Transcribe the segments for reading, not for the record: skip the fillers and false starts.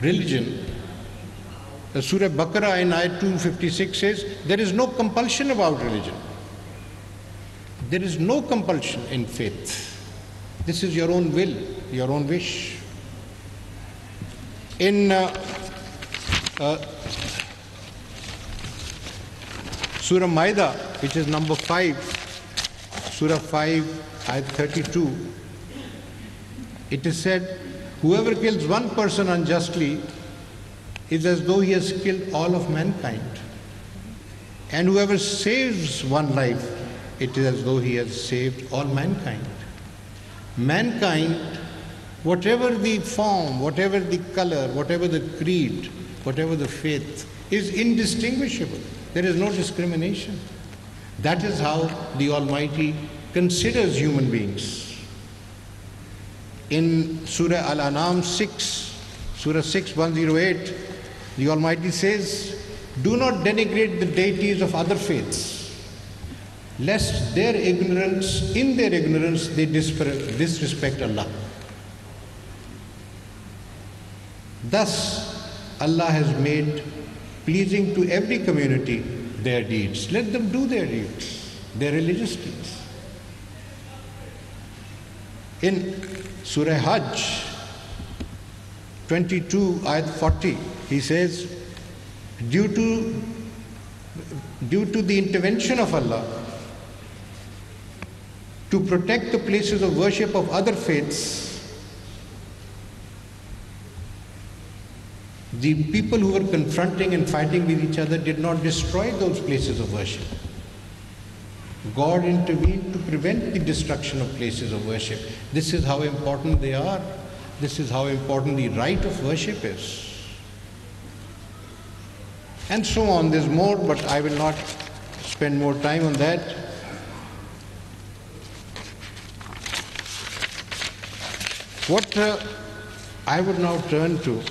religion, the Surah Baqarah in Ayat 256 says, there is no compulsion about religion. There is no compulsion in faith. This is your own will, your own wish. In Surah Maida, which is number 5, Surah 5, Ayat 32, it is said, whoever kills one person unjustly is as though he has killed all of mankind. And whoever saves one life, it is as though he has saved all mankind. Mankind, whatever the form, whatever the color, whatever the creed, whatever the faith, is indistinguishable. There is no discrimination. That is how the Almighty considers human beings. In Surah Al-An'am 6, Surah 6, 108, the Almighty says, do not denigrate the deities of other faiths, lest in their ignorance, they disrespect Allah. Thus, Allah has made pleasing to every community their deeds. Let them do their deeds, their religious deeds. In Surah Hajj 22, Ayat 40, he says, due to the intervention of Allah to protect the places of worship of other faiths, the people who were confronting and fighting with each other did not destroy those places of worship. God intervened to prevent the destruction of places of worship. This is how important they are. This is how important the right of worship is. And so on. There's more, but I will not spend more time on that. What I would now turn to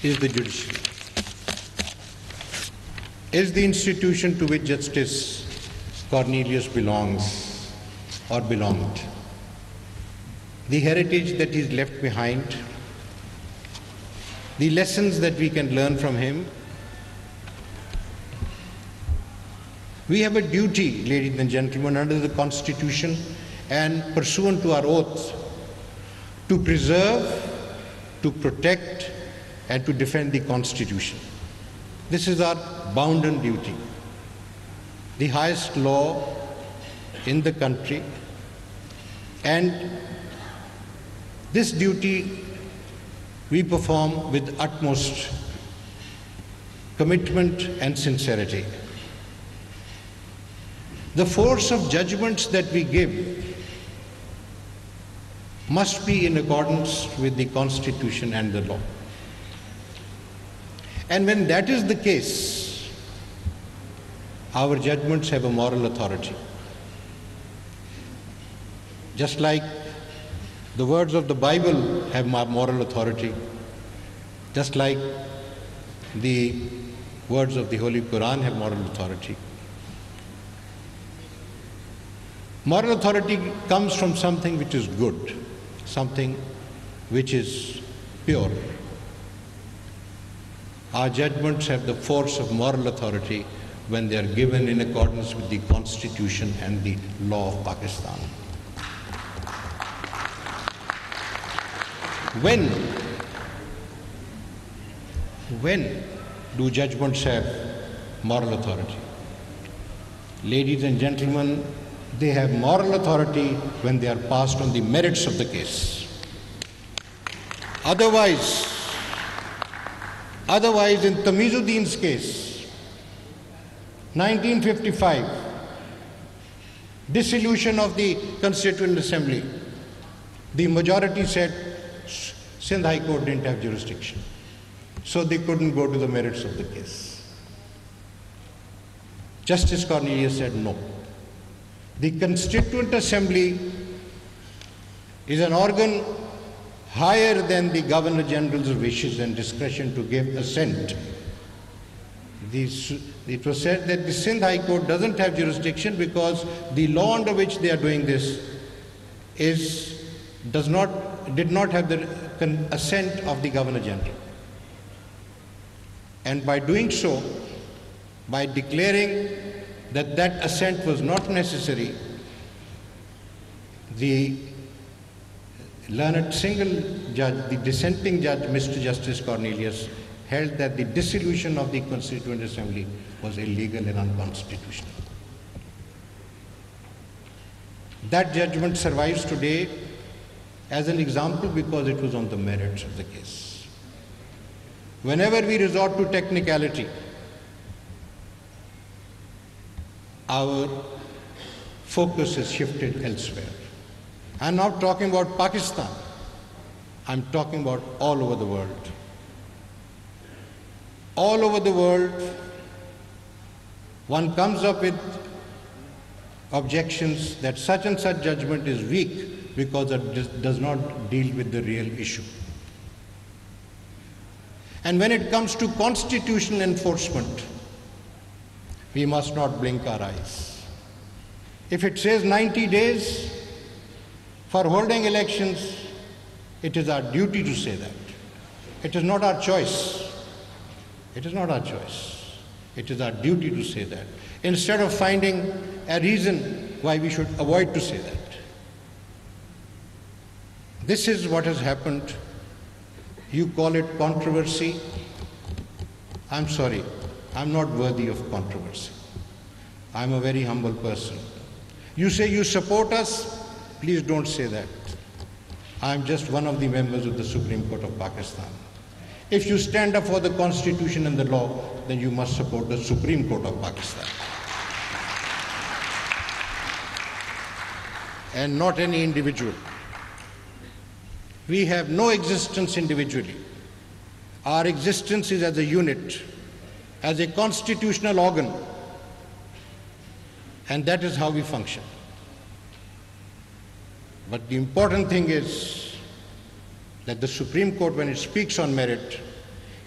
is the judiciary. Is the institution to which Justice Cornelius belongs or belonged. The heritage that he's left behind, the lessons that we can learn from him. We have a duty, ladies and gentlemen, under the Constitution and pursuant to our oath, to preserve, to protect, and to defend the Constitution. This is our bounden duty. The highest law in the country, and this duty we perform with utmost commitment and sincerity. The force of judgments that we give must be in accordance with the Constitution and the law. And when that is the case, our judgments have a moral authority. Just like the words of the Bible have moral authority, just like the words of the Holy Quran have moral authority. Moral authority comes from something which is good, something which is pure. Our judgments have the force of moral authority when they are given in accordance with the Constitution and the law of Pakistan. When do judgments have moral authority? Ladies and gentlemen, they have moral authority when they are passed on the merits of the case. Otherwise, in Tamizuddin's case, 1955, dissolution of the Constituent Assembly, the majority said Sindh High Court didn't have jurisdiction, so they couldn't go to the merits of the case. Justice Cornelius said no. The Constituent Assembly is an organ higher than the Governor General's wishes and discretion to give assent. It was said that the Sindh High Court doesn't have jurisdiction because the law under which they are doing this is did not have the assent of the Governor General. And by doing so, by declaring that that assent was not necessary, the learned single judge, the dissenting judge, Mr. Justice Cornelius, held that the dissolution of the Constituent Assembly was illegal and unconstitutional. That judgment survives today as an example because it was on the merits of the case. Whenever we resort to technicality, our focus is shifted elsewhere. I'm not talking about Pakistan. I'm talking about all over the world. All over the world, one comes up with objections that such and such judgment is weak because it does not deal with the real issue. And when it comes to constitutional enforcement, we must not blink our eyes. If it says 90 days for holding elections, it is our duty to say that. It is not our choice. It is not our choice. It is our duty to say that, instead of finding a reason why we should avoid to say that. This is what has happened. You call it controversy. I'm sorry, I'm not worthy of controversy. I'm a very humble person. You say you support us, please don't say that. I'm just one of the members of the Supreme Court of Pakistan. If you stand up for the Constitution and the law, then you must support the Supreme Court of Pakistan. And not any individual. We have no existence individually. Our existence is as a unit, as a constitutional organ, and that is how we function. But the important thing is that the Supreme Court, when it speaks on merit,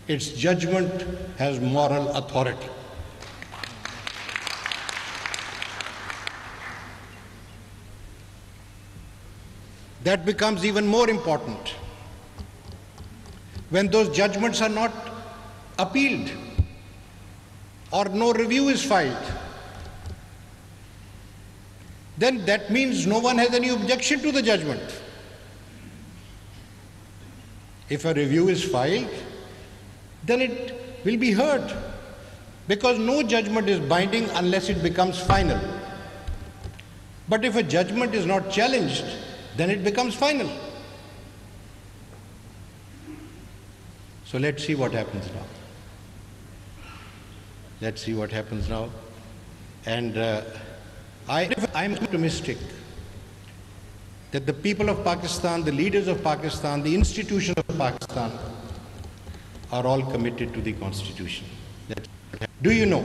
its judgment has moral authority. That becomes even more important when those judgments are not appealed or no review is filed. Then that means no one has any objection to the judgment. If a review is filed, then it will be heard, because no judgment is binding unless it becomes final. But if a judgment is not challenged, then it becomes final. So let's see what happens now. Let's see what happens now. And I'm optimistic that the people of Pakistan, the leaders of Pakistan, the institutions of Pakistan are all committed to the Constitution. Do you know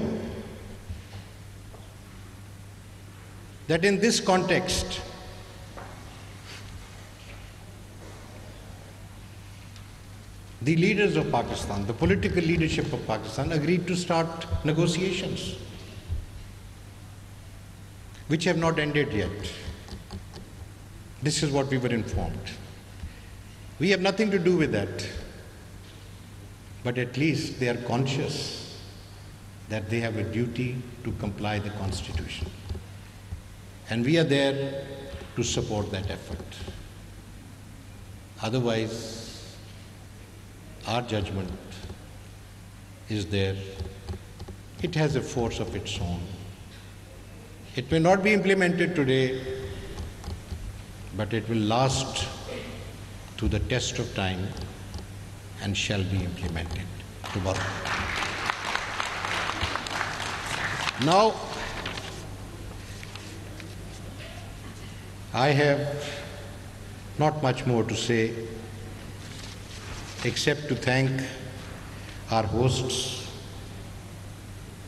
that in this context, the leaders of Pakistan, the political leadership of Pakistan, agreed to start negotiations, which have not ended yet. This is what we were informed. We have nothing to do with that. But at least they are conscious that they have a duty to comply the Constitution. And we are there to support that effort. Otherwise, our judgment is there. It has a force of its own. It may not be implemented today, but it will last to the test of time and shall be implemented tomorrow. Now, I have not much more to say except to thank our hosts,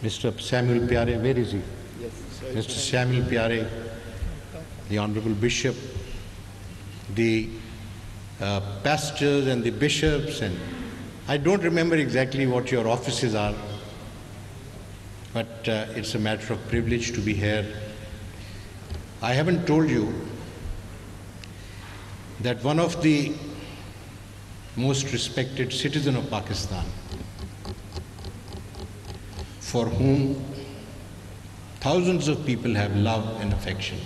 Mr. Samuel Pyare. Where is he? Yes, sir. Mr. Samuel Pyare, the Honorable Bishop, the pastors and the bishops, and I don't remember exactly what your offices are, but it's a matter of privilege to be here. I haven't told you that one of the most respected citizen of Pakistan, for whom thousands of people have love and affection,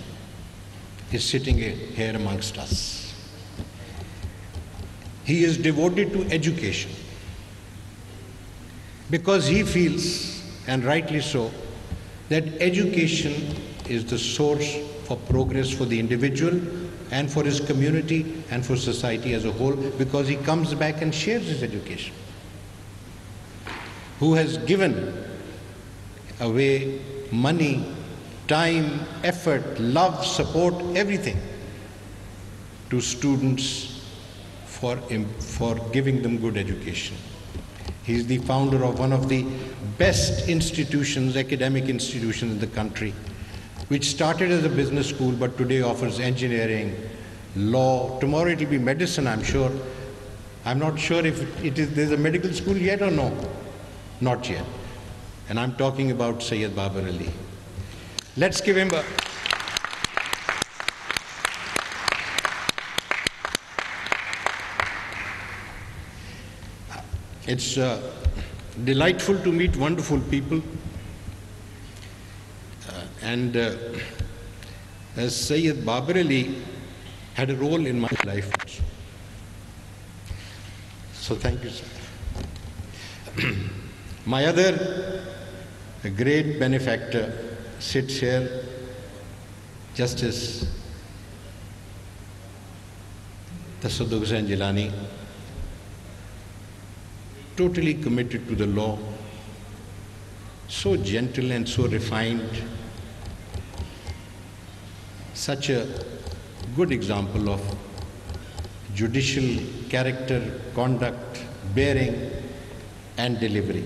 is sitting here amongst us. He is devoted to education because he feels, and rightly so, that education is the source for progress for the individual and for his community and for society as a whole, because he comes back and shares his education. Who has given away money, time, effort, love, support, everything to students for giving them good education. He is the founder of one of the best institutions, academic institutions in the country, which started as a business school but today offers engineering, law. Tomorrow it will be medicine, I'm sure. I'm not sure if there's a medical school yet or no. Not yet. And I'm talking about Sayyid Babar Ali. Let's give him a... It's delightful to meet wonderful people. As Sayyid Babar Ali had a role in my life also. So thank you, sir. My other great benefactor sits here, Justice Tasadduq Hussain Jilani, totally committed to the law, so gentle and so refined, such a good example of judicial character, conduct, bearing, and delivery.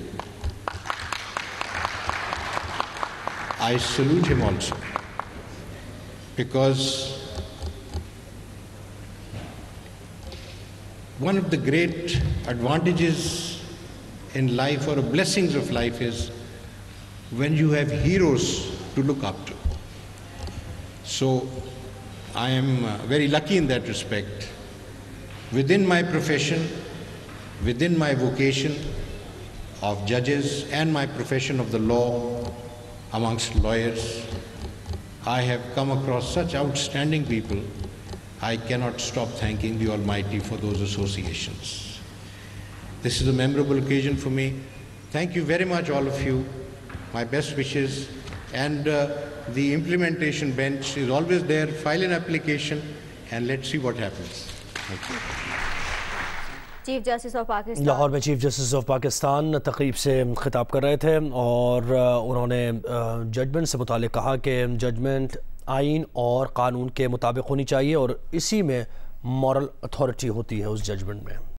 I salute him also, because one of the great advantages in life, or blessings of life, is when you have heroes to look up to. So I am very lucky in that respect. Within my profession, within my vocation of judges and my profession of the law amongst lawyers, I have come across such outstanding people. I cannot stop thanking the Almighty for those associations. This is a memorable occasion for me. Thank you very much, all of you. My best wishes. And the implementation bench is always there. File an application and let's see what happens. Thank you. Chief justice of Pakistan Lahore में chief justice of Pakistan तकरीब से खिताब कर रहे थे और उन्होंने judgement से मुतालिक कहा कि जजमेंट आइन और कानून के मुताबिक होनी चाहिए और इसी में मॉरल अथॉरिटी होती है उस जजमेंट में।